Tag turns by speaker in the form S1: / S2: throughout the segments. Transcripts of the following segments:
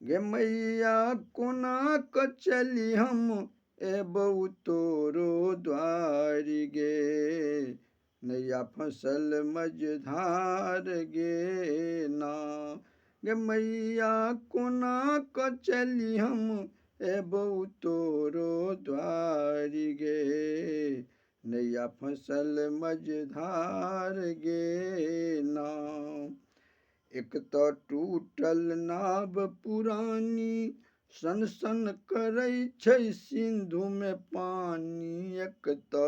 S1: गे मैया कोना क चली हम एबऊ तोरो द्वारी गे। नैया फसल मझधार गे ना। गे मैया कोना क चली हम एबऊ तोरो द्वारी गे। नैया फसल मझधार गे ना। एक तो टूटल नाव पुरानी सन सन करै छै सिंधु में पानी। एक तो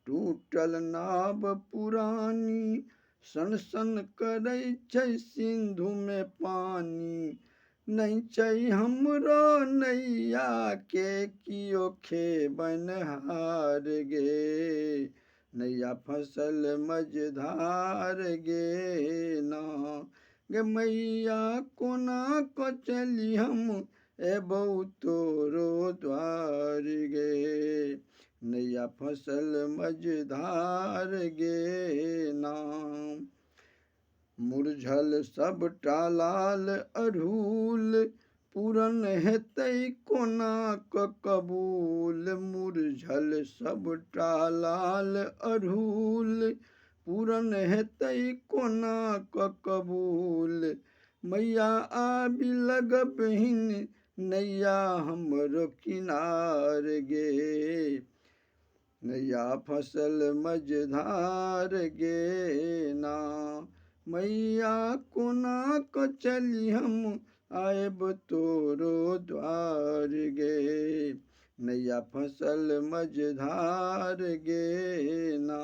S1: टूटल नाव पुरानी सन सन करै छै सिंधु में पानी। नहीं छै हमरो नैया के कियो खेबनहार गे। नैया फसल मझधार गे ना। गे मैया कोना क चली हम एबऊ तोरो द्वार गे। नैया फसल मझधार गे ना। मुरझल सबटा लाल अड़हुल पूरन हेतै कोना क कबूल। मुरझल सबटा लाल अड़हुल पूरन हेतै कोना क कबूल। मैया आबि लगबहिन नैया हमरो किनार गे। नैया फसल मझधार गे ना। मैया कोना क चली हम आएब तोरो द्वार गे। नैया फसल मझधार गे ना।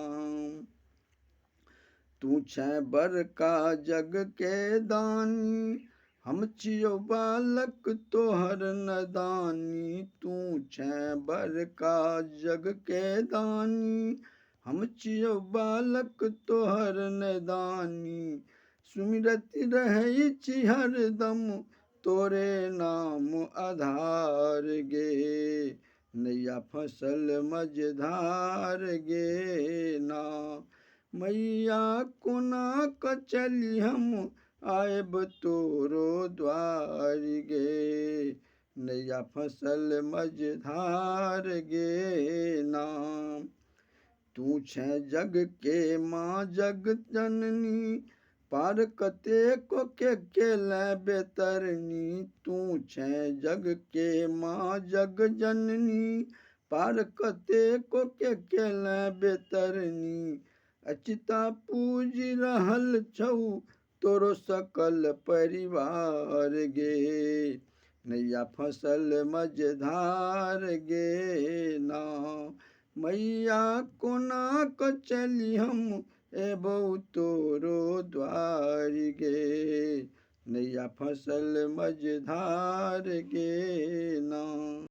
S1: तू छै बड़का जग के दानी हम छियौ बालक तोहर नदानी। तू छै बड़का जग के दानी हम छियौ बालक तोहर नदानी। सुमिरत रहै छी हरदम तोरे नाम आधार गे। नैया फसल मझधार गे ना। मैया कोना क चली हम आएब तोरो द्वार गे। नैया फसल मझधार गे ना। तू छै जग के माँ जग जननी पार कतेको के केलै बेतरनी। तू छै जग के माँ जग जननी पार कतेको के केलै बेतरनी। अचिता पूज रहल छौ तोरो सकल परिवार गे। नैया फसल मझधार गे ना। मैया कोना क चली हम एबऊ तोरो द्वार गे। नैया फसल मझधार गे ना।